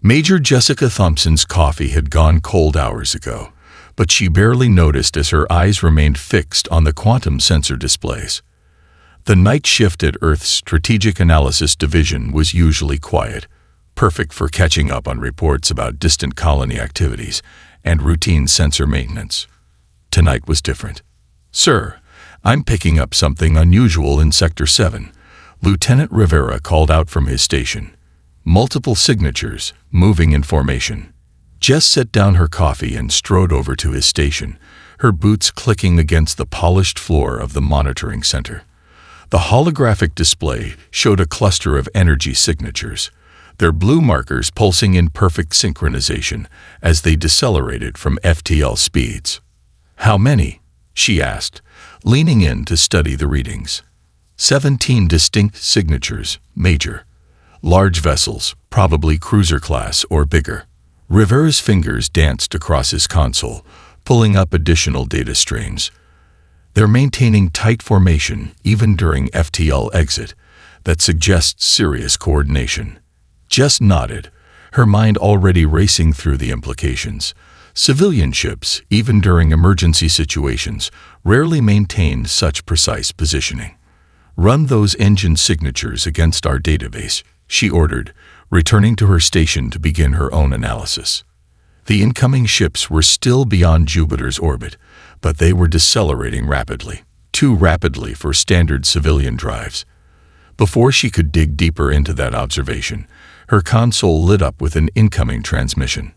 Major Jessica Thompson's coffee had gone cold hours ago, but she barely noticed as her eyes remained fixed on the quantum sensor displays. The night shift at Earth's Strategic Analysis Division was usually quiet, perfect for catching up on reports about distant colony activities and routine sensor maintenance. Tonight was different. "Sir, I'm picking up something unusual in Sector 7. Lieutenant Rivera called out from his station. Multiple signatures, moving in formation. Jess set down her coffee and strode over to his station, her boots clicking against the polished floor of the monitoring center. The holographic display showed a cluster of energy signatures, their blue markers pulsing in perfect synchronization as they decelerated from FTL speeds. "How many?" she asked, leaning in to study the readings. 17 distinct signatures, Major. Large vessels, probably cruiser class or bigger. Rivera's fingers danced across his console, pulling up additional data streams. They're maintaining tight formation even during FTL exit. That suggests serious coordination. Jess nodded, her mind already racing through the implications. Civilian ships, even during emergency situations, rarely maintain such precise positioning. "Run those engine signatures against our database," she ordered, returning to her station to begin her own analysis. The incoming ships were still beyond Jupiter's orbit, but they were decelerating rapidly, too rapidly for standard civilian drives. Before she could dig deeper into that observation, her console lit up with an incoming transmission.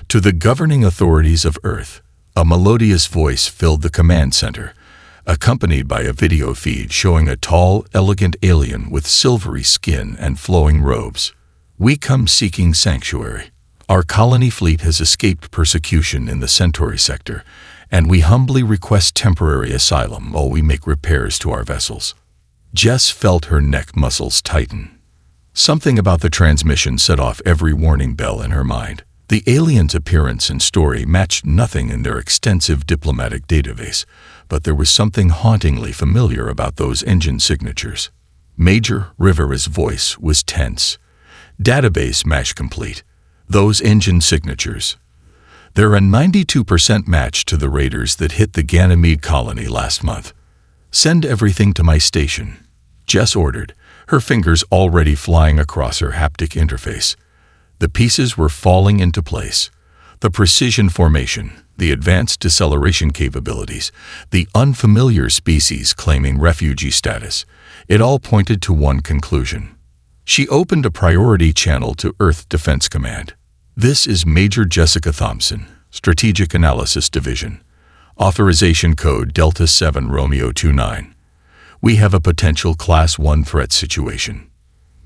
To the governing authorities of Earth, a melodious voice filled the command center, accompanied by a video feed showing a tall, elegant alien with silvery skin and flowing robes. "We come seeking sanctuary. Our colony fleet has escaped persecution in the Centauri sector, and we humbly request temporary asylum while we make repairs to our vessels." Jess felt her neck muscles tighten. Something about the transmission set off every warning bell in her mind. The aliens' appearance and story matched nothing in their extensive diplomatic database, but there was something hauntingly familiar about those engine signatures. Major Rivera's voice was tense. "Database match complete. Those engine signatures. They're a 92% match to the raiders that hit the Ganymede colony last month. Send everything to my station," Jess ordered, her fingers already flying across her haptic interface. The pieces were falling into place. The precision formation, the advanced deceleration capabilities, the unfamiliar species claiming refugee status. It all pointed to one conclusion. She opened a priority channel to Earth Defense Command. "This is Major Jessica Thompson, Strategic Analysis Division. Authorization code Delta 7 Romeo 29. We have a potential Class 1 threat situation.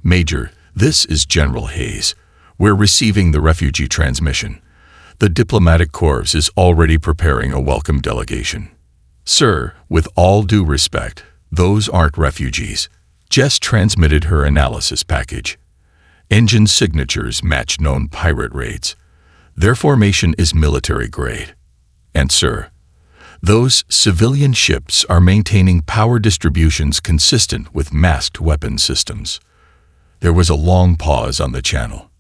Major, this is General Hayes. We're receiving the refugee transmission. The diplomatic corps is already preparing a welcome delegation." "Sir, with all due respect, those aren't refugees." Jess transmitted her analysis package. "Engine signatures match known pirate raids. Their formation is military grade. And sir, those civilian ships are maintaining power distributions consistent with masked weapon systems." There was a long pause on the channel.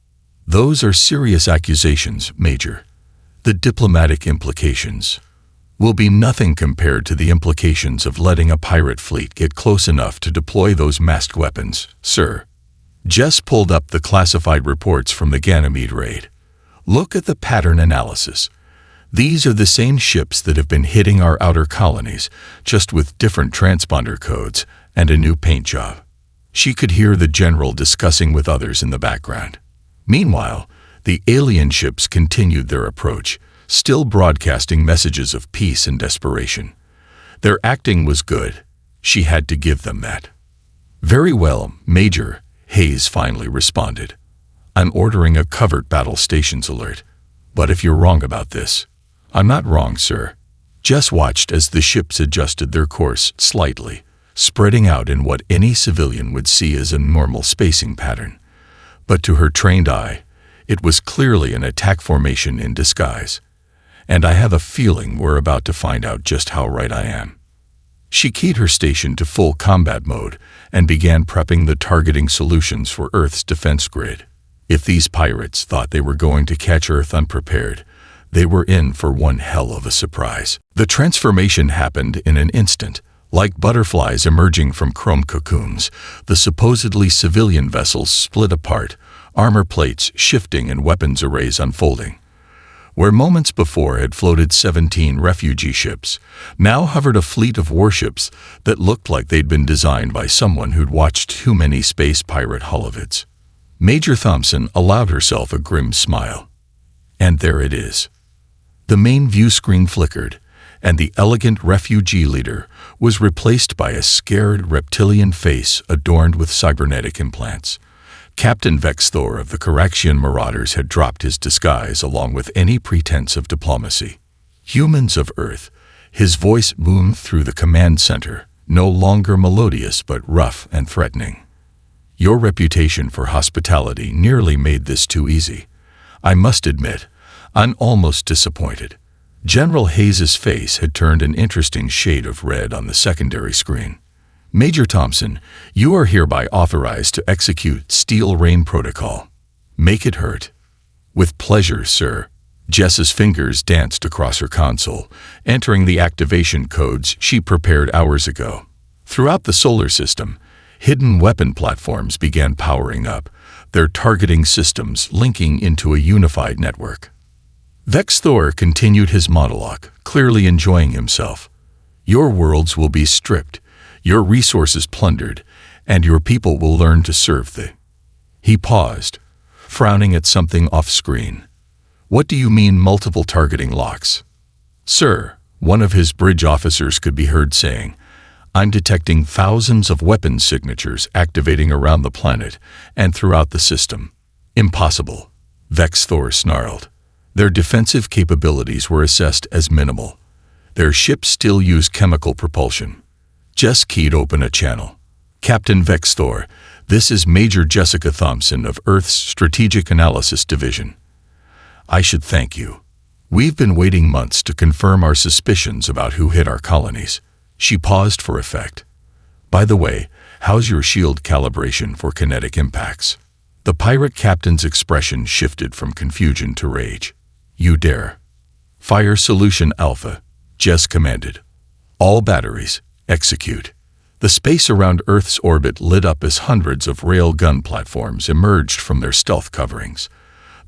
"Those are serious accusations, Major. The diplomatic implications will be nothing compared to the implications of letting a pirate fleet get close enough to deploy those masked weapons, sir." Jess pulled up the classified reports from the Ganymede raid. "Look at the pattern analysis. These are the same ships that have been hitting our outer colonies, just with different transponder codes and a new paint job." She could hear the general discussing with others in the background. Meanwhile, the alien ships continued their approach, still broadcasting messages of peace and desperation. Their acting was good. She had to give them that. "Very well, Major," Hayes finally responded. "I'm ordering a covert battle stations alert. But if you're wrong about this..." "I'm not wrong, sir." Jess watched as the ships adjusted their course slightly, spreading out in what any civilian would see as a normal spacing pattern. But to her trained eye, it was clearly an attack formation in disguise. And I have a feeling we're about to find out just how right I am. She keyed her station to full combat mode and began prepping the targeting solutions for Earth's defense grid. If these pirates thought they were going to catch Earth unprepared, they were in for one hell of a surprise. The transformation happened in an instant. Like butterflies emerging from chrome cocoons, the supposedly civilian vessels split apart, armor plates shifting and weapons arrays unfolding. Where moments before had floated 17 refugee ships, now hovered a fleet of warships that looked like they'd been designed by someone who'd watched too many space pirate holovids. Major Thompson allowed herself a grim smile. And there it is. The main view screen flickered, and the elegant refugee leader was replaced by a scared reptilian face adorned with cybernetic implants. Captain Vexthor of the Caraxian Marauders had dropped his disguise along with any pretense of diplomacy. Humans of Earth, his voice boomed through the command center, no longer melodious but rough and threatening. Your reputation for hospitality nearly made this too easy. I must admit, I'm almost disappointed. General Hayes's face had turned an interesting shade of red on the secondary screen. Major Thompson, you are hereby authorized to execute Steel Rain Protocol. Make it hurt. With pleasure, sir. Jess's fingers danced across her console, entering the activation codes she prepared hours ago. Throughout the solar system, hidden weapon platforms began powering up, their targeting systems linking into a unified network. Vexthor continued his monologue, clearly enjoying himself. Your worlds will be stripped, your resources plundered, and your people will learn to serve the... He paused, frowning at something off-screen. What do you mean multiple targeting locks? Sir, one of his bridge officers could be heard saying, I'm detecting thousands of weapon signatures activating around the planet and throughout the system. Impossible, Vexthor snarled. Their defensive capabilities were assessed as minimal. Their ships still use chemical propulsion. Jess keyed open a channel. Captain Vexthor, this is Major Jessica Thompson of Earth's Strategic Analysis Division. I should thank you. We've been waiting months to confirm our suspicions about who hit our colonies. She paused for effect. By the way, how's your shield calibration for kinetic impacts? The pirate captain's expression shifted from confusion to rage. You dare. Fire Solution Alpha, Jess commanded. All batteries, execute. The space around Earth's orbit lit up as hundreds of railgun platforms emerged from their stealth coverings.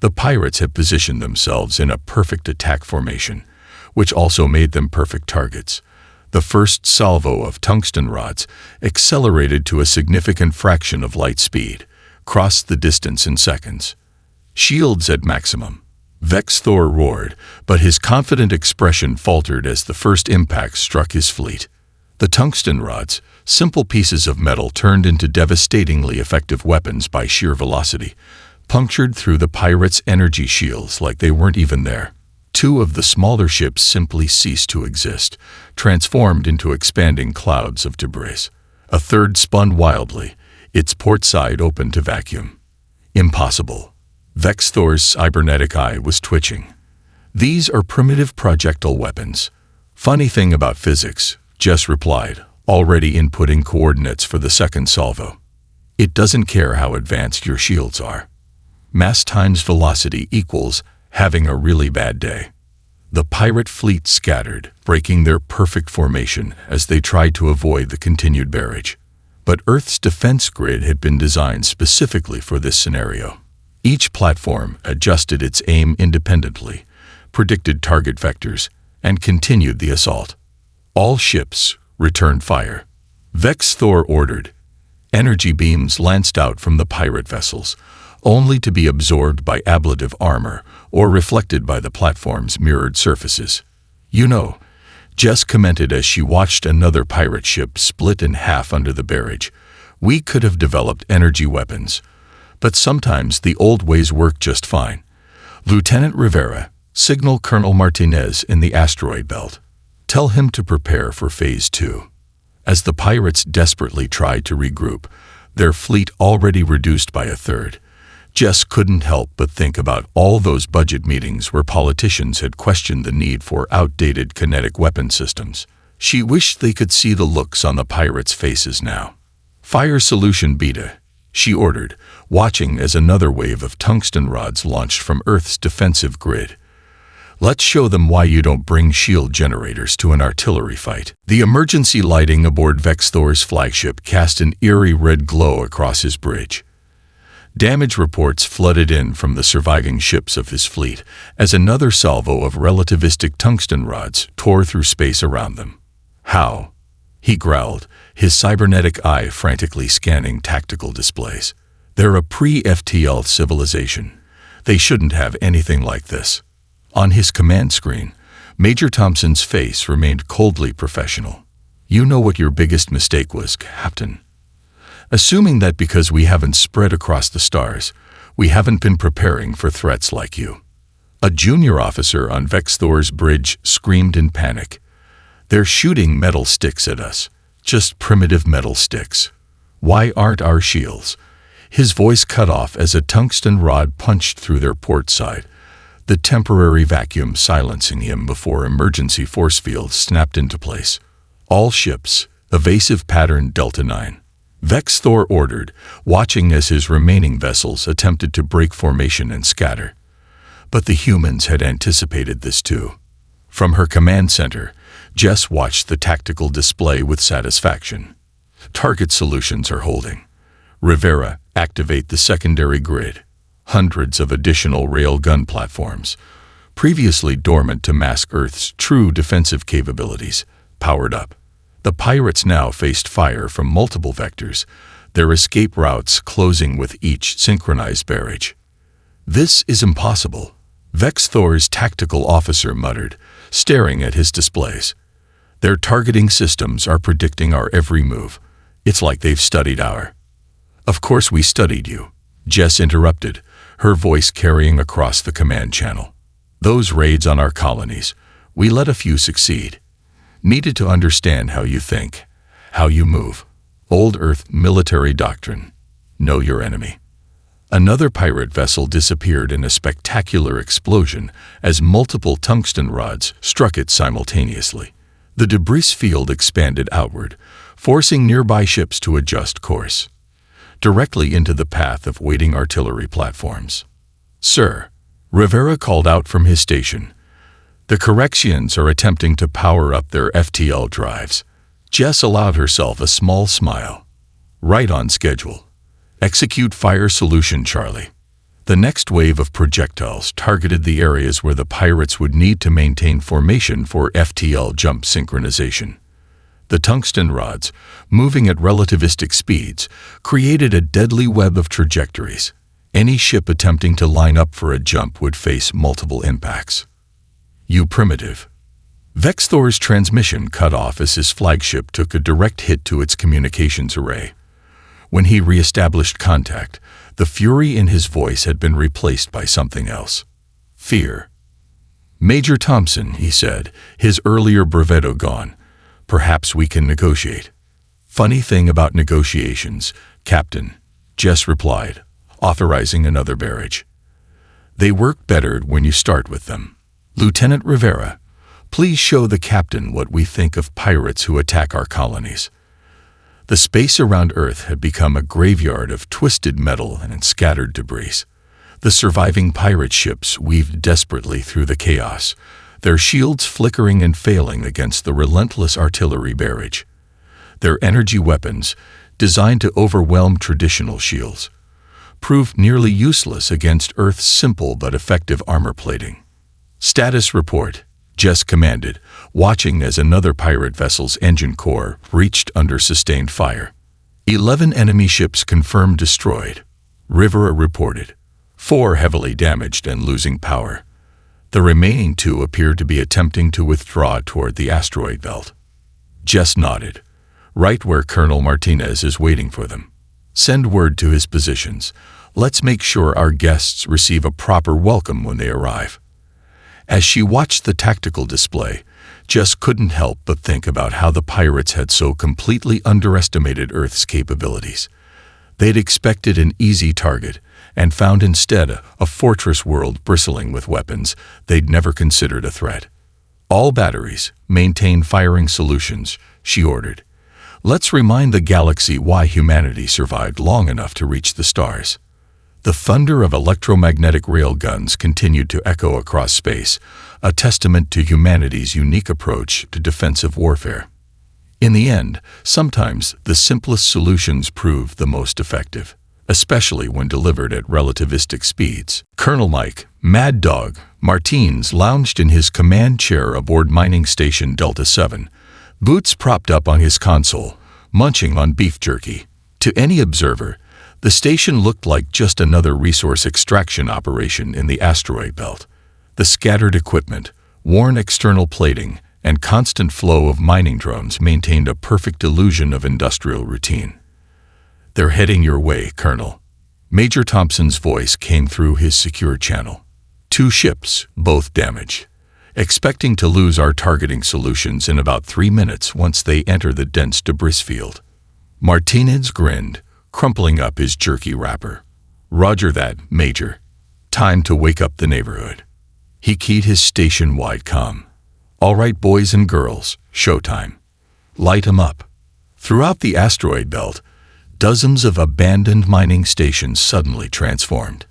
The pirates had positioned themselves in a perfect attack formation, which also made them perfect targets. The first salvo of tungsten rods, accelerated to a significant fraction of light speed, crossed the distance in seconds. Shields at maximum. Vexthor roared, but his confident expression faltered as the first impact struck his fleet. The tungsten rods, simple pieces of metal turned into devastatingly effective weapons by sheer velocity, punctured through the pirates' energy shields like they weren't even there. Two of the smaller ships simply ceased to exist, transformed into expanding clouds of debris. A third spun wildly, its port side open to vacuum. Impossible. Vexthor's cybernetic eye was twitching. These are primitive projectile weapons. Funny thing about physics, Jess replied, already inputting coordinates for the second salvo. It doesn't care how advanced your shields are. Mass times velocity equals having a really bad day. The pirate fleet scattered, breaking their perfect formation as they tried to avoid the continued barrage. But Earth's defense grid had been designed specifically for this scenario. Each platform adjusted its aim independently, predicted target vectors, and continued the assault. All ships returned fire. Vexthor ordered. Energy beams lanced out from the pirate vessels, only to be absorbed by ablative armor or reflected by the platform's mirrored surfaces. You know, Jess commented as she watched another pirate ship split in half under the barrage, we could have developed energy weapons. But sometimes the old ways work just fine. Lieutenant Rivera, signal Colonel Martinez in the asteroid belt. Tell him to prepare for Phase 2. As the pirates desperately tried to regroup, their fleet already reduced by a third, Jess couldn't help but think about all those budget meetings where politicians had questioned the need for outdated kinetic weapon systems. She wished they could see the looks on the pirates' faces now. Fire Solution Beta, she ordered, watching as another wave of tungsten rods launched from Earth's defensive grid. Let's show them why you don't bring shield generators to an artillery fight. The emergency lighting aboard Vex Thor's flagship cast an eerie red glow across his bridge. Damage reports flooded in from the surviving ships of his fleet as another salvo of relativistic tungsten rods tore through space around them. How? He growled, his cybernetic eye frantically scanning tactical displays. They're a pre-FTL civilization. They shouldn't have anything like this. On his command screen, Major Thompson's face remained coldly professional. You know what your biggest mistake was, Captain. Assuming that because we haven't spread across the stars, we haven't been preparing for threats like you. A junior officer on Vex Thor's bridge screamed in panic. They're shooting metal sticks at us. Just primitive metal sticks. Why aren't our shields? His voice cut off as a tungsten rod punched through their port side, the temporary vacuum silencing him before emergency force fields snapped into place. All ships, evasive pattern Delta 9. Vex Thor ordered, watching as his remaining vessels attempted to break formation and scatter. But the humans had anticipated this too. From her command center, Jess watched the tactical display with satisfaction. Target solutions are holding. Rivera, activate the secondary grid. Hundreds of additional railgun platforms, previously dormant to mask Earth's true defensive capabilities, powered up. The pirates now faced fire from multiple vectors, their escape routes closing with each synchronized barrage. This is impossible, Vex Thor's tactical officer muttered, staring at his displays. Their targeting systems are predicting our every move. It's like they've studied our... Of course we studied you, Jess interrupted, her voice carrying across the command channel. Those raids on our colonies, we let a few succeed. Needed to understand how you think, how you move. Old Earth military doctrine. Know your enemy. Another pirate vessel disappeared in a spectacular explosion as multiple tungsten rods struck it simultaneously. The debris field expanded outward, forcing nearby ships to adjust course, directly into the path of waiting artillery platforms. Sir, Rivera called out from his station. The Corrections are attempting to power up their FTL drives. Jess allowed herself a small smile. Right on schedule. Execute fire solution, Charlie. The next wave of projectiles targeted the areas where the pirates would need to maintain formation for FTL jump synchronization. The tungsten rods, moving at relativistic speeds, created a deadly web of trajectories. Any ship attempting to line up for a jump would face multiple impacts. You primitive. Vex Thor's transmission cut off as his flagship took a direct hit to its communications array. When he re-established contact, the fury in his voice had been replaced by something else. Fear. Major Thompson, he said, his earlier bravado gone. Perhaps we can negotiate. Funny thing about negotiations, Captain, Jess replied, authorizing another barrage. They work better when you start with them. Lieutenant Rivera, please show the captain what we think of pirates who attack our colonies. The space around Earth had become a graveyard of twisted metal and scattered debris. The surviving pirate ships weaved desperately through the chaos, their shields flickering and failing against the relentless artillery barrage. Their energy weapons, designed to overwhelm traditional shields, proved nearly useless against Earth's simple but effective armor plating. Status report, Jess commanded, watching as another pirate vessel's engine core reached under sustained fire. 11 enemy ships confirmed destroyed, Rivera reported, 4 heavily damaged and losing power. The remaining 2 appeared to be attempting to withdraw toward the asteroid belt. Jess nodded, right where Colonel Martinez is waiting for them. Send word to his positions. Let's make sure our guests receive a proper welcome when they arrive. As she watched the tactical display, Jess couldn't help but think about how the pirates had so completely underestimated Earth's capabilities. They'd expected an easy target and found instead a fortress world bristling with weapons they'd never considered a threat. All batteries, maintain firing solutions, she ordered. Let's remind the galaxy why humanity survived long enough to reach the stars. The thunder of electromagnetic railguns continued to echo across space, a testament to humanity's unique approach to defensive warfare. In the end, sometimes the simplest solutions prove the most effective, especially when delivered at relativistic speeds. Colonel Mike, Mad Dog, Martins lounged in his command chair aboard mining station Delta 7, boots propped up on his console, munching on beef jerky. To any observer, the station looked like just another resource extraction operation in the asteroid belt. The scattered equipment, worn external plating, and constant flow of mining drones maintained a perfect illusion of industrial routine. "They're heading your way, Colonel." Major Thompson's voice came through his secure channel. "2 ships, both damaged. Expecting to lose our targeting solutions in about 3 minutes once they enter the dense debris field." Martinez grinned, crumpling up his jerky wrapper. "Roger that, Major. Time to wake up the neighborhood." He keyed his station-wide comm. "All right, boys and girls, showtime. Light 'em up." Throughout the asteroid belt, dozens of abandoned mining stations suddenly transformed.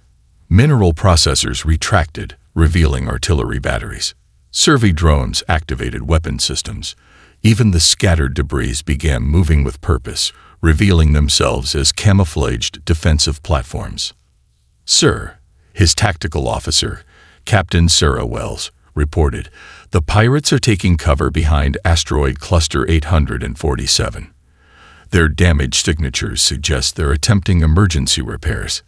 Mineral processors retracted, revealing artillery batteries. Survey drones activated weapon systems. Even the scattered debris began moving with purpose, revealing themselves as camouflaged defensive platforms. "Sir," his tactical officer, Captain Sarah Wells, reported, "the pirates are taking cover behind asteroid cluster 847. Their damage signatures suggest they're attempting emergency repairs."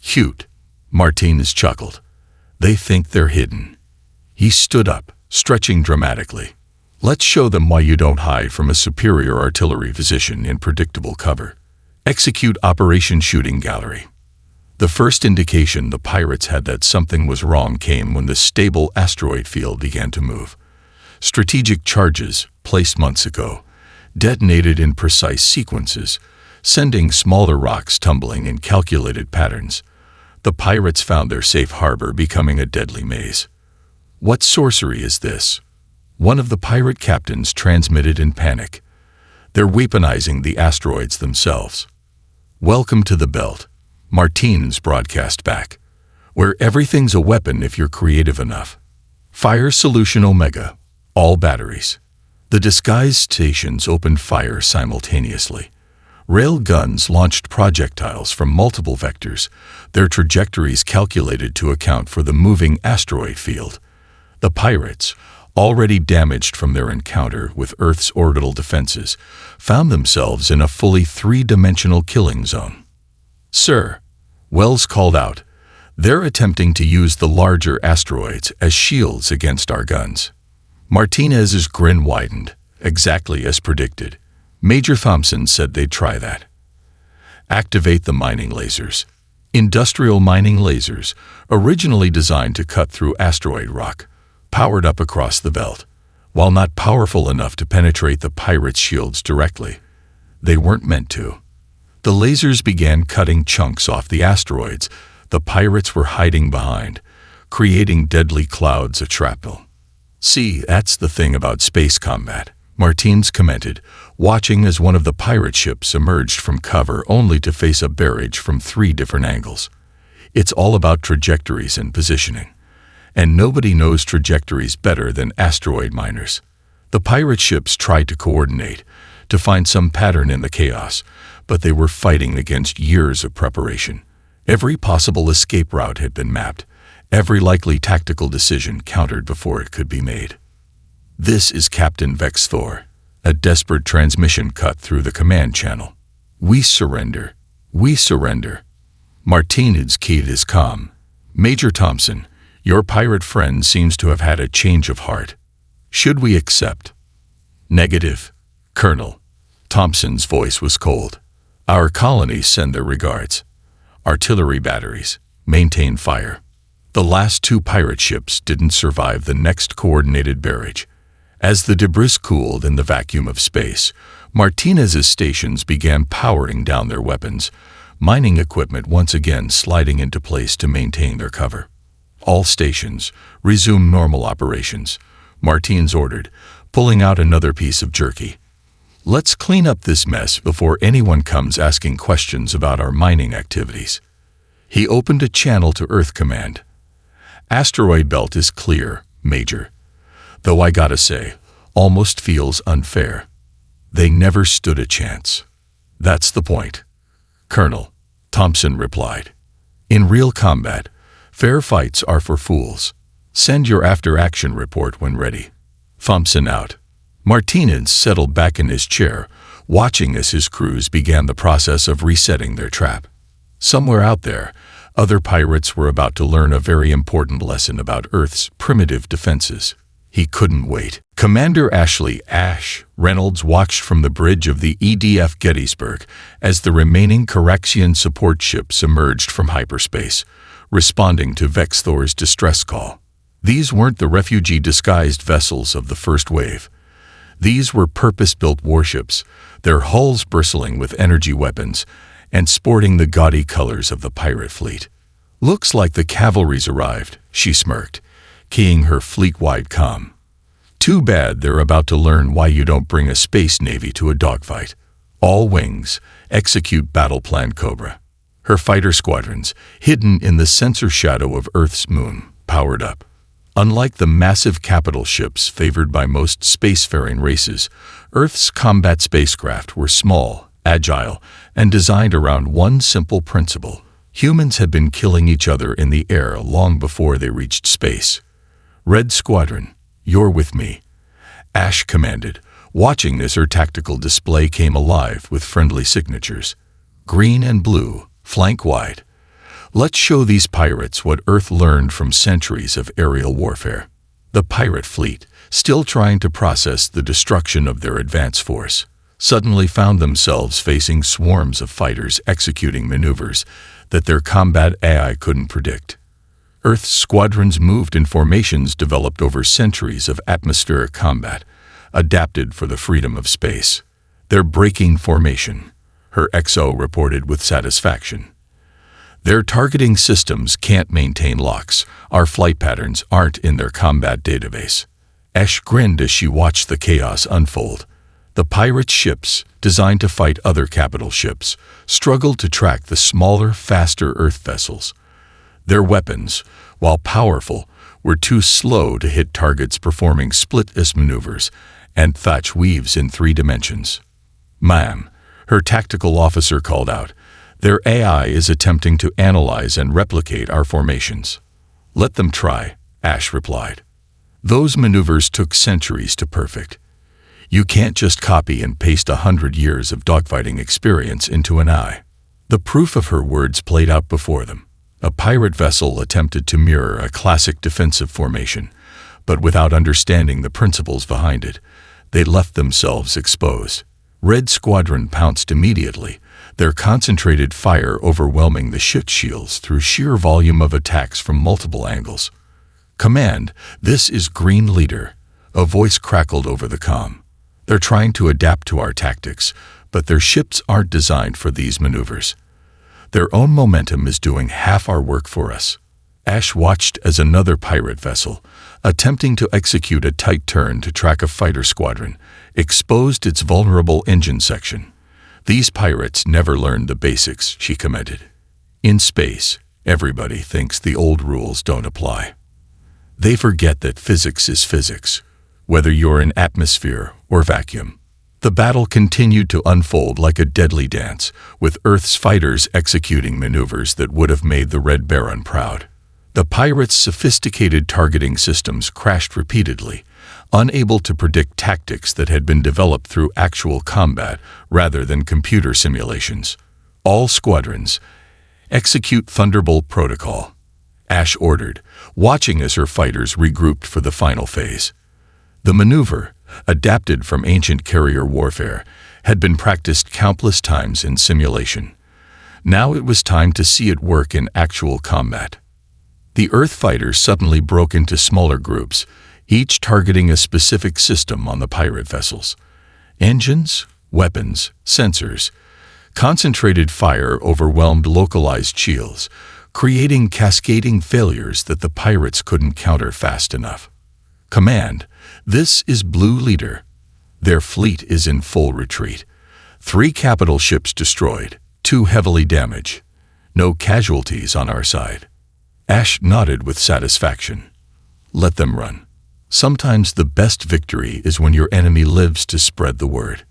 "Cute," Martinez chuckled. "They think they're hidden." He stood up, stretching dramatically. "Let's show them why you don't hide from a superior artillery position in predictable cover. Execute Operation Shooting Gallery." The first indication the pirates had that something was wrong came when the stable asteroid field began to move. Strategic charges, placed months ago, detonated in precise sequences, sending smaller rocks tumbling in calculated patterns. The pirates found their safe harbor becoming a deadly maze. "What sorcery is this?" one of the pirate captains transmitted in panic. "They're weaponizing the asteroids themselves." "Welcome to the belt," Martinez broadcast back, "where everything's a weapon if you're creative enough. Fire Solution Omega, all batteries." The disguised stations opened fire simultaneously. Rail guns launched projectiles from multiple vectors, their trajectories calculated to account for the moving asteroid field. The pirates, already damaged from their encounter with Earth's orbital defenses, found themselves in a fully 3-dimensional killing zone. "Sir," Wells called out, "they're attempting to use the larger asteroids as shields against our guns." Martinez's grin widened, exactly as predicted. Major Thompson said they'd try that. "Activate the mining lasers." Industrial mining lasers, originally designed to cut through asteroid rock, powered up across the belt. While not powerful enough to penetrate the pirates' shields directly, they weren't meant to. The lasers began cutting chunks off the asteroids the pirates were hiding behind, creating deadly clouds of shrapnel. "See, that's the thing about space combat," Martins commented, watching as one of the pirate ships emerged from cover only to face a barrage from 3 different angles. "It's all about trajectories and positioning. And nobody knows trajectories better than asteroid miners." The pirate ships tried to coordinate, to find some pattern in the chaos, but they were fighting against years of preparation. Every possible escape route had been mapped, every likely tactical decision countered before it could be made. "This is Captain Vex Thor," a desperate transmission cut through the command channel. "We surrender. We surrender." Martinez keyed his comm. "Major Thompson, your pirate friend seems to have had a change of heart. Should we accept?" "Negative, Colonel." Thompson's voice was cold. "Our colonies send their regards. Artillery batteries, maintain fire." The last 2 pirate ships didn't survive the next coordinated barrage. As the debris cooled in the vacuum of space, Martinez's stations began powering down their weapons, mining equipment once again sliding into place to maintain their cover. "All stations, resume normal operations," Martins ordered, pulling out another piece of jerky. Let's clean up this mess before anyone comes asking questions about our mining activities. He opened a channel to Earth Command. Asteroid belt is clear, Major. Though I gotta say, almost feels unfair. They never stood a chance. That's the point, Colonel, Thompson replied. In real combat, fair fights are for fools. Send your after-action report when ready. Thompson out. Martinez settled back in his chair, watching as his crews began the process of resetting their trap. Somewhere out there, other pirates were about to learn a very important lesson about Earth's primitive defenses. He couldn't wait. Commander Ashley "Ash" Reynolds watched from the bridge of the EDF Gettysburg as the remaining Caraxian support ships emerged from hyperspace, responding to Vex Thor's distress call. These weren't the refugee-disguised vessels of the first wave. These were purpose-built warships, their hulls bristling with energy weapons and sporting the gaudy colors of the pirate fleet. Looks like the cavalry's arrived, she smirked, keying her fleet-wide comm. Too bad they're about to learn why you don't bring a space navy to a dogfight. All wings, execute battle plan Cobra. Her fighter squadrons, hidden in the sensor shadow of Earth's moon, powered up. Unlike the massive capital ships favored by most spacefaring races, Earth's combat spacecraft were small, agile, and designed around one simple principle. Humans had been killing each other in the air long before they reached space. Red Squadron, you're with me, Ash commanded. Watching this, her tactical display came alive with friendly signatures. Green and blue, flank wide. Let's show these pirates what Earth learned from centuries of aerial warfare. The pirate fleet, still trying to process the destruction of their advance force, suddenly found themselves facing swarms of fighters executing maneuvers that their combat AI couldn't predict. Earth's squadrons moved in formations developed over centuries of atmospheric combat, adapted for the freedom of space. They're breaking formation, her XO reported with satisfaction. Their targeting systems can't maintain locks. Our flight patterns aren't in their combat database. Ash grinned as she watched the chaos unfold. The pirate ships, designed to fight other capital ships, struggled to track the smaller, faster Earth vessels. Their weapons, while powerful, were too slow to hit targets performing split-S maneuvers and thatch weaves in 3 dimensions. "Ma'am," her tactical officer called out, "their AI is attempting to analyze and replicate our formations." "Let them try," Ash replied. "Those maneuvers took centuries to perfect. You can't just copy and paste 100 years of dogfighting experience into an eye." The proof of her words played out before them. A pirate vessel attempted to mirror a classic defensive formation, but without understanding the principles behind it, they left themselves exposed. Red Squadron pounced immediately, their concentrated fire overwhelming the ship shields through sheer volume of attacks from multiple angles. "Command, this is Green Leader," a voice crackled over the comm. "They're trying to adapt to our tactics, but their ships aren't designed for these maneuvers. Their own momentum is doing half our work for us." Ash watched as another pirate vessel, attempting to execute a tight turn to track a fighter squadron, exposed its vulnerable engine section. "These pirates never learned the basics," she commented. "In space, everybody thinks the old rules don't apply. They forget that physics is physics, whether you're in atmosphere or vacuum." The battle continued to unfold like a deadly dance, with Earth's fighters executing maneuvers that would have made the Red Baron proud. The pirates' sophisticated targeting systems crashed repeatedly, unable to predict tactics that had been developed through actual combat rather than computer simulations. "All squadrons, execute Thunderbolt Protocol," Ash ordered, watching as her fighters regrouped for the final phase. The maneuver, adapted from ancient carrier warfare, had been practiced countless times in simulation. Now it was time to see it work in actual combat. The Earth fighters suddenly broke into smaller groups, each targeting a specific system on the pirate vessels. Engines, weapons, sensors. Concentrated fire overwhelmed localized shields, creating cascading failures that the pirates couldn't counter fast enough. "Command, this is Blue Leader," Their fleet is in full retreat. 3 capital ships destroyed, 2 heavily damaged. No casualties on our side. Ash nodded with satisfaction. Let them run. Sometimes the best victory is when your enemy lives to spread the word.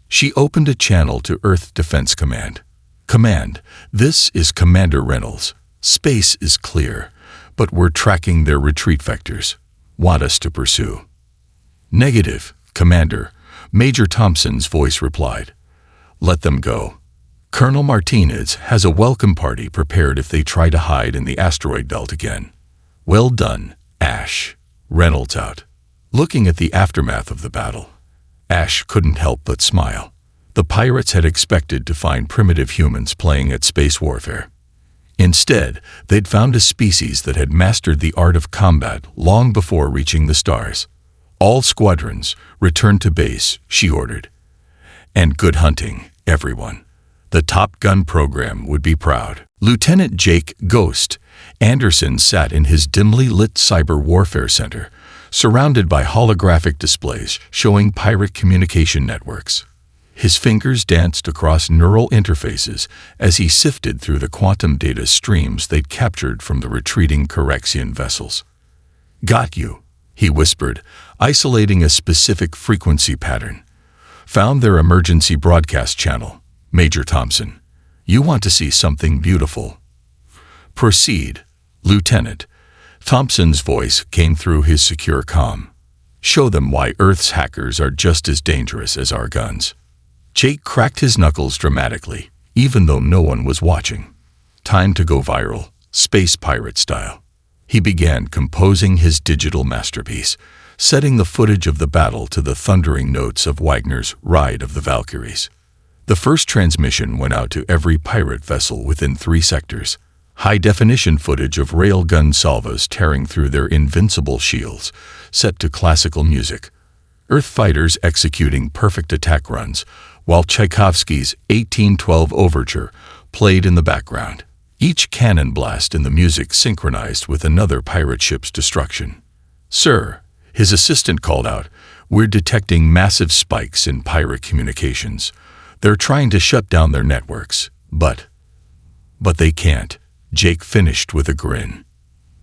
She opened a channel to Earth Defense Command. Command, this is Commander Reynolds. Space is clear, but we're tracking their retreat vectors. Want us to pursue? Negative, Commander, Major Thompson's voice replied. Let them go. Colonel Martinez has a welcome party prepared if they try to hide in the asteroid belt again. Well done, Ash. Reynolds out. Looking at the aftermath of the battle, Ash couldn't help but smile. The pirates had expected to find primitive humans playing at space warfare. Instead, they'd found a species that had mastered the art of combat long before reaching the stars. All squadrons, return to base, she ordered. And good hunting, everyone. The Top Gun program would be proud. Lieutenant Jake Ghost Anderson sat in his dimly lit cyber warfare center, surrounded by holographic displays showing pirate communication networks. His fingers danced across neural interfaces as he sifted through the quantum data streams they'd captured from the retreating Corexian vessels. Got you, he whispered, isolating a specific frequency pattern. Found their emergency broadcast channel. Major Thompson, you want to see something beautiful. Proceed, Lieutenant. Thompson's voice came through his secure comm. Show them why Earth's hackers are just as dangerous as our guns. Jake cracked his knuckles dramatically, even though no one was watching. Time to go viral, space pirate style. He began composing his digital masterpiece, setting the footage of the battle to the thundering notes of Wagner's Ride of the Valkyries. The first transmission went out to every pirate vessel within 3 sectors. High-definition footage of railgun salvos tearing through their invincible shields, set to classical music. Earth fighters executing perfect attack runs, while Tchaikovsky's 1812 Overture played in the background. Each cannon blast in the music synchronized with another pirate ship's destruction. Sir, his assistant called out, we're detecting massive spikes in pirate communications. They're trying to shut down their networks, but they can't, Jake finished with a grin.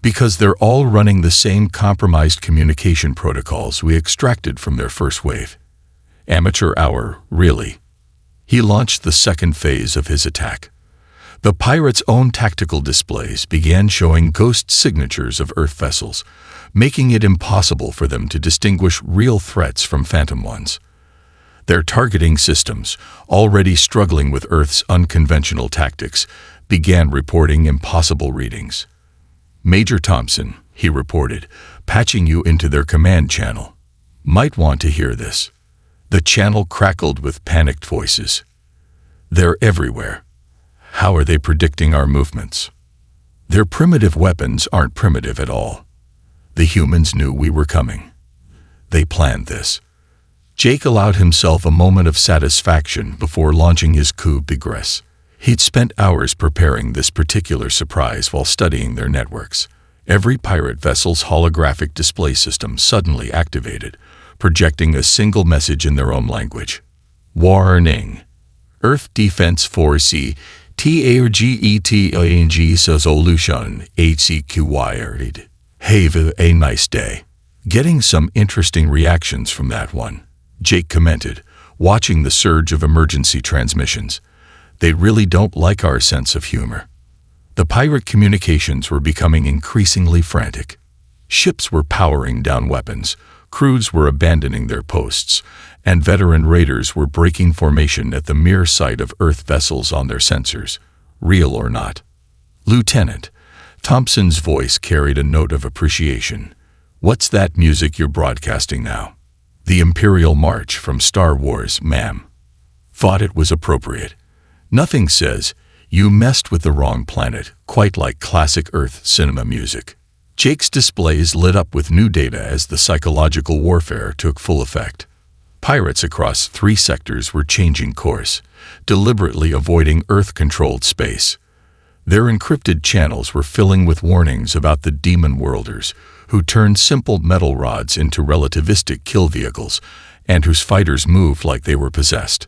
Because they're all running the same compromised communication protocols we extracted from their first wave. Amateur hour, really. He launched the second phase of his attack. The pirates' own tactical displays began showing ghost signatures of Earth vessels, making it impossible for them to distinguish real threats from phantom ones. Their targeting systems, already struggling with Earth's unconventional tactics, began reporting impossible readings. Major Thompson, he reported, patching you into their command channel. Might want to hear this. The channel crackled with panicked voices. They're everywhere. How are they predicting our movements? Their primitive weapons aren't primitive at all. The humans knew we were coming. They planned this. Jake allowed himself a moment of satisfaction before launching his coup de grace. He'd spent hours preparing this particular surprise while studying their networks. Every pirate vessel's holographic display system suddenly activated, projecting a single message in their own language. Warning. Earth Defense Force TARGETANG Solution HCQY. Have a nice day. Getting some interesting reactions from that one, Jake commented, watching the surge of emergency transmissions. They really don't like our sense of humor. The pirate communications were becoming increasingly frantic. Ships were powering down weapons, crews were abandoning their posts, and veteran raiders were breaking formation at the mere sight of Earth vessels on their sensors, real or not. Lieutenant, Thompson's voice carried a note of appreciation. What's that music you're broadcasting now? The Imperial March from Star Wars, ma'am. Thought it was appropriate. Nothing says, you messed with the wrong planet, quite like classic Earth cinema music. Jake's displays lit up with new data as the psychological warfare took full effect. Pirates across 3 sectors were changing course, deliberately avoiding Earth-controlled space. Their encrypted channels were filling with warnings about the demon worlders, who turned simple metal rods into relativistic kill vehicles and whose fighters moved like they were possessed.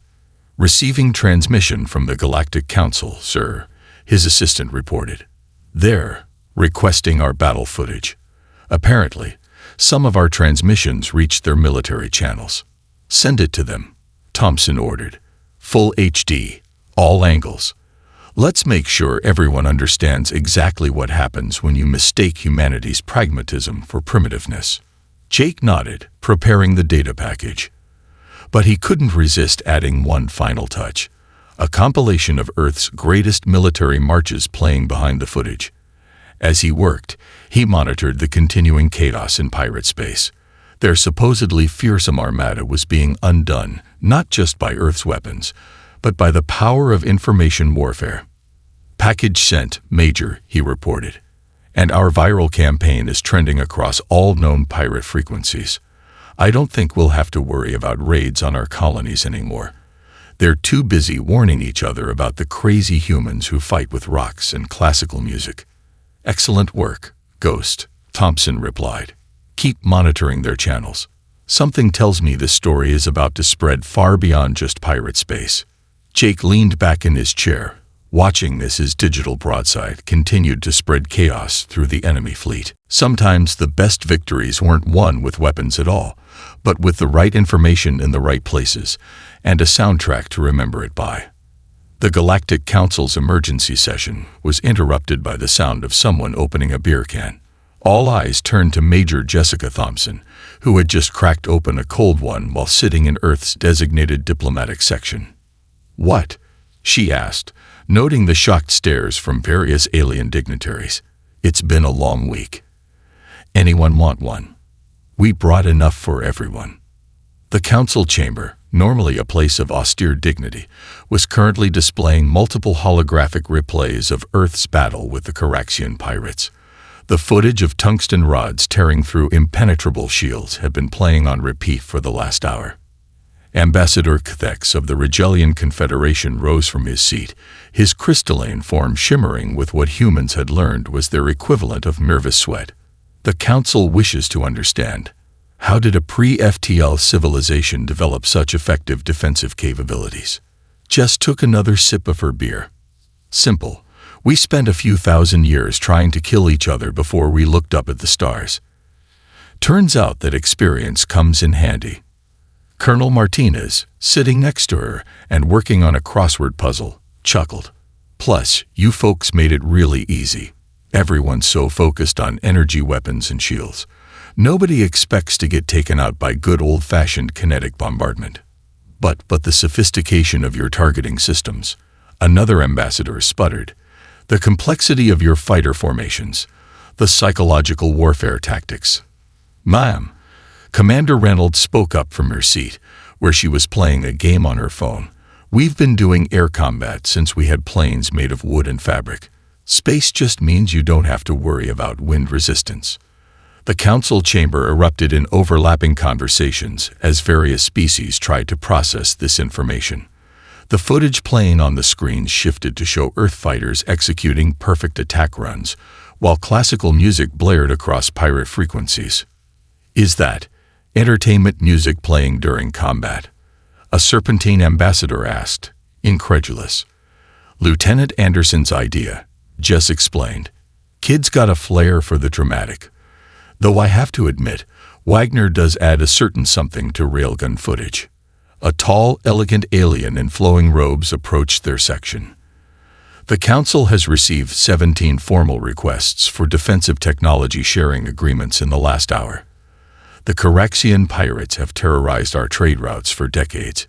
"Receiving transmission from the Galactic Council, sir," his assistant reported. "They're requesting our battle footage. Apparently, some of our transmissions reached their military channels." "Send it to them," Thompson ordered. "Full HD, all angles. Let's make sure everyone understands exactly what happens when you mistake humanity's pragmatism for primitiveness." Jake nodded, preparing the data package. But he couldn't resist adding one final touch: a compilation of Earth's greatest military marches playing behind the footage. As he worked, he monitored the continuing chaos in pirate space. Their supposedly fearsome armada was being undone, not just by Earth's weapons, but by the power of information warfare. "Package sent, Major," he reported. "And our viral campaign is trending across all known pirate frequencies. I don't think we'll have to worry about raids on our colonies anymore. They're too busy warning each other about the crazy humans who fight with rocks and classical music." "Excellent work, Ghost," Thompson replied. "Keep monitoring their channels. Something tells me this story is about to spread far beyond just pirate space." Jake leaned back in his chair, watching as his digital broadside continued to spread chaos through the enemy fleet. Sometimes the best victories weren't won with weapons at all, but with the right information in the right places, and a soundtrack to remember it by. The Galactic Council's emergency session was interrupted by the sound of someone opening a beer can. All eyes turned to Major Jessica Thompson, who had just cracked open a cold one while sitting in Earth's designated diplomatic section. "What?" she asked, noting the shocked stares from various alien dignitaries. "It's been a long week. Anyone want one? We brought enough for everyone." The council chamber, normally a place of austere dignity, was currently displaying multiple holographic replays of Earth's battle with the Caraxian pirates. The footage of tungsten rods tearing through impenetrable shields had been playing on repeat for the last hour. Ambassador Kthex of the Regelian Confederation rose from his seat, his crystalline form shimmering with what humans had learned was their equivalent of nervous sweat. "The Council wishes to understand. How did a pre-FTL civilization develop such effective defensive capabilities?" Jess took another sip of her beer. "Simple. We spent a few thousand years trying to kill each other before we looked up at the stars. Turns out that experience comes in handy." Colonel Martinez, sitting next to her and working on a crossword puzzle, chuckled. "Plus, you folks made it really easy. Everyone's so focused on energy weapons and shields. Nobody expects to get taken out by good old-fashioned kinetic bombardment. But the sophistication of your targeting systems," another ambassador sputtered. "The complexity of your fighter formations, the psychological warfare tactics." "Ma'am," Commander Reynolds spoke up from her seat, where she was playing a game on her phone. "We've been doing air combat since we had planes made of wood and fabric. Space just means you don't have to worry about wind resistance." The council chamber erupted in overlapping conversations as various species tried to process this information. The footage playing on the screens shifted to show Earth fighters executing perfect attack runs, while classical music blared across pirate frequencies. "Is that entertainment music playing during combat?" a Serpentine ambassador asked, incredulous. "Lieutenant Anderson's idea," Jess explained. "Kid's got a flair for the dramatic. Though I have to admit, Wagner does add a certain something to railgun footage." A tall, elegant alien in flowing robes approached their section. "The Council has received 17 formal requests for defensive technology sharing agreements in the last hour. The Caraxian pirates have terrorized our trade routes for decades.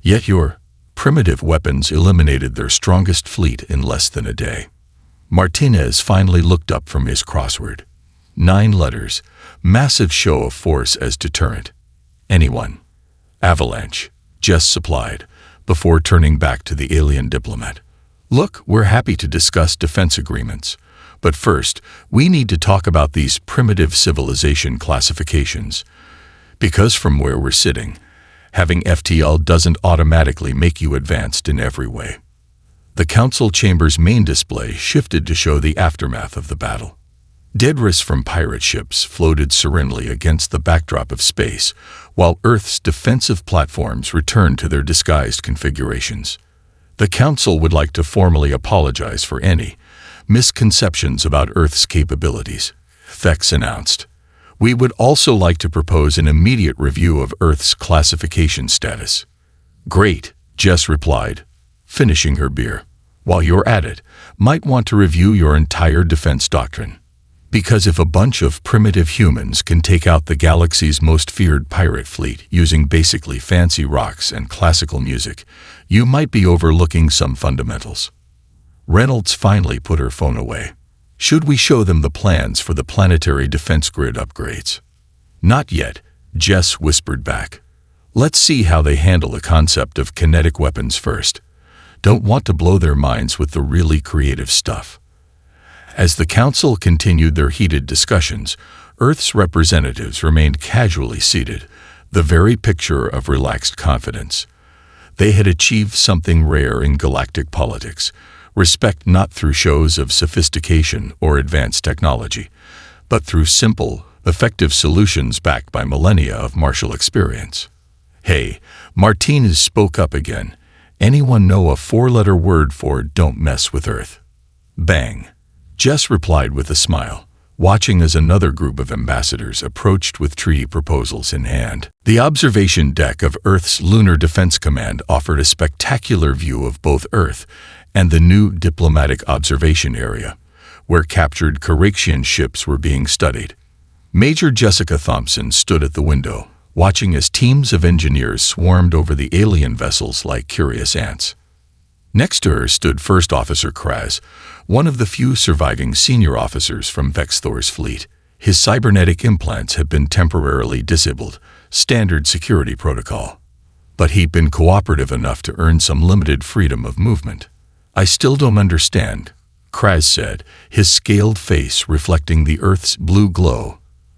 Yet your primitive weapons eliminated their strongest fleet in less than a day." Martinez finally looked up from his crossword. 9 letters, massive show of force as deterrent. "Anyone?" "Avalanche," Jess supplied, before turning back to the alien diplomat. "Look, we're happy to discuss defense agreements. But first, we need to talk about these primitive civilization classifications. Because from where we're sitting, having FTL doesn't automatically make you advanced in every way." The council chamber's main display shifted to show the aftermath of the battle. Debris from pirate ships floated serenely against the backdrop of space, while Earth's defensive platforms returned to their disguised configurations. The Council would like to formally apologize for any misconceptions about Earth's capabilities, Thex announced. We would also like to propose an immediate review of Earth's classification status. Great, Jess replied, finishing her beer. While you're at it, might want to review your entire defense doctrine. Because if a bunch of primitive humans can take out the galaxy's most feared pirate fleet using basically fancy rocks and classical music, you might be overlooking some fundamentals. Reynolds finally put her phone away. Should we show them the plans for the planetary defense grid upgrades? Not yet, Jess whispered back. Let's see how they handle the concept of kinetic weapons first. Don't want to blow their minds with the really creative stuff. As the Council continued their heated discussions, Earth's representatives remained casually seated, the very picture of relaxed confidence. They had achieved something rare in galactic politics, respect not through shows of sophistication or advanced technology, but through simple, effective solutions backed by millennia of martial experience. Hey, Martinez spoke up again. Anyone know a four-letter word for "don't mess with Earth"? Bang. Jess replied with a smile, watching as another group of ambassadors approached with treaty proposals in hand. The observation deck of Earth's Lunar Defense Command offered a spectacular view of both Earth and the new diplomatic observation area, where captured Caraxian ships were being studied. Major Jessica Thompson stood at the window, watching as teams of engineers swarmed over the alien vessels like curious ants. Next to her stood First Officer Kraz, one of the few surviving senior officers from Vexthor's fleet. His cybernetic implants had been temporarily disabled, standard security protocol. But he'd been cooperative enough to earn some limited freedom of movement. I still don't understand, Kraz said, his scaled face reflecting the Earth's blue glow.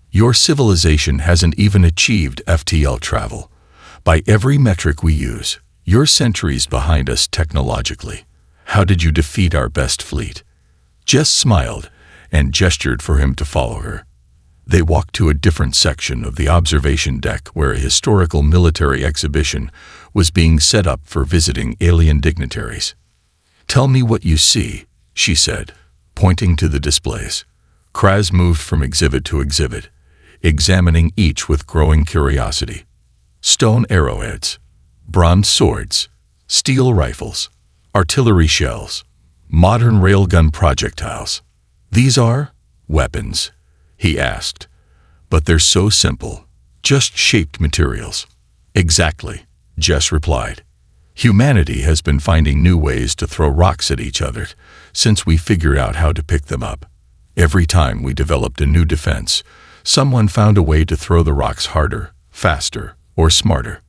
Your civilization hasn't even achieved FTL travel. By every metric we use, you're centuries behind us technologically. How did you defeat our best fleet? Jess smiled and gestured for him to follow her. They walked to a different section of the observation deck where a historical military exhibition was being set up for visiting alien dignitaries. Tell me what you see, she said, pointing to the displays. Kraz moved from exhibit to exhibit, examining each with growing curiosity. Stone arrowheads, bronze swords, steel rifles, artillery shells, modern railgun projectiles. These are weapons, he asked. But they're so simple, just shaped materials. Exactly, Jess replied. Humanity has been finding new ways to throw rocks at each other since we figured out how to pick them up. Every time we developed a new defense, someone found a way to throw the rocks harder, faster, or smarter.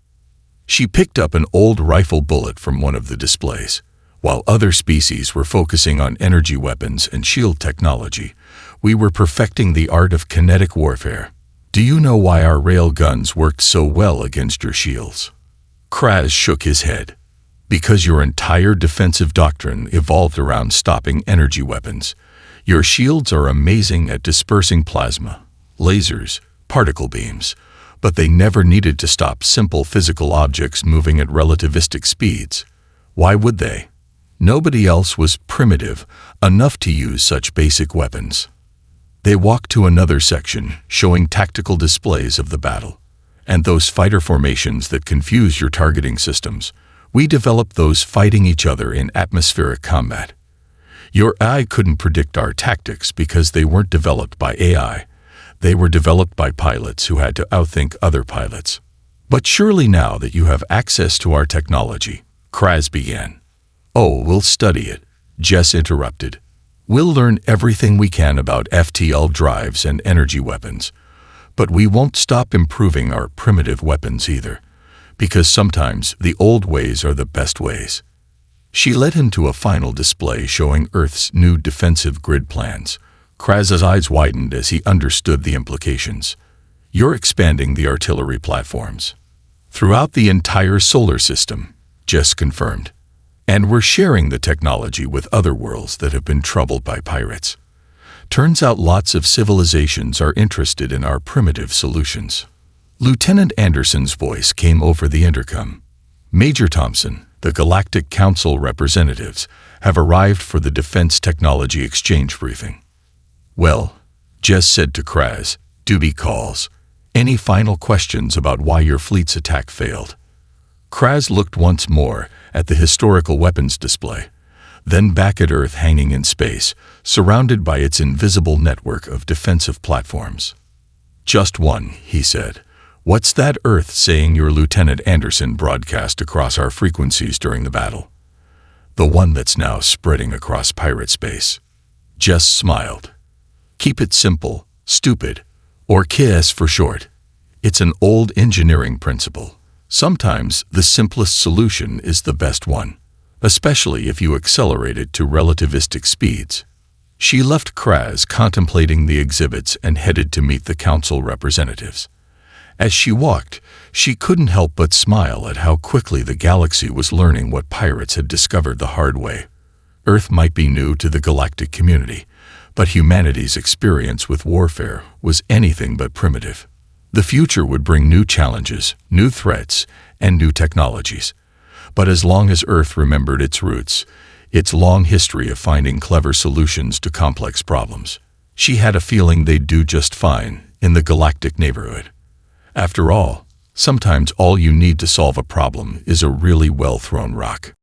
She picked up an old rifle bullet from one of the displays. While other species were focusing on energy weapons and shield technology, we were perfecting the art of kinetic warfare. Do you know why our rail guns worked so well against your shields? Kraz shook his head. Because your entire defensive doctrine evolved around stopping energy weapons. Your shields are amazing at dispersing plasma, lasers, particle beams, but they never needed to stop simple physical objects moving at relativistic speeds. Why would they? Nobody else was primitive enough to use such basic weapons. They walked to another section, showing tactical displays of the battle. And those fighter formations that confuse your targeting systems, we developed those fighting each other in atmospheric combat. Your AI couldn't predict our tactics because they weren't developed by AI. They were developed by pilots who had to outthink other pilots. But surely now that you have access to our technology, Kraz began. Oh, we'll study it, Jess interrupted. We'll learn everything we can about FTL drives and energy weapons. But we won't stop improving our primitive weapons either, because sometimes the old ways are the best ways. She led him to a final display showing Earth's new defensive grid plans. Kraz's eyes widened as he understood the implications. You're expanding the artillery platforms throughout the entire solar system, Jess confirmed. And we're sharing the technology with other worlds that have been troubled by pirates. Turns out lots of civilizations are interested in our primitive solutions. Lieutenant Anderson's voice came over the intercom. Major Thompson, the Galactic Council representatives, have arrived for the Defense Technology Exchange briefing. Well, Jess said to Kraz, Doobie calls. Any final questions about why your fleet's attack failed? Kraz looked once more at the historical weapons display, then back at Earth hanging in space, surrounded by its invisible network of defensive platforms. Just one, he said. What's that Earth saying your Lieutenant Anderson broadcast across our frequencies during the battle? The one that's now spreading across pirate space. Jess smiled. Keep it simple, stupid, or KISS for short. It's an old engineering principle. Sometimes the simplest solution is the best one, especially if you accelerate it to relativistic speeds. She left Kraz contemplating the exhibits and headed to meet the council representatives. As she walked, she couldn't help but smile at how quickly the galaxy was learning what pirates had discovered the hard way. Earth might be new to the galactic community, but humanity's experience with warfare was anything but primitive. The future would bring new challenges, new threats, and new technologies. But as long as Earth remembered its roots, its long history of finding clever solutions to complex problems, she had a feeling they'd do just fine in the galactic neighborhood. After all, sometimes all you need to solve a problem is a really well-thrown rock.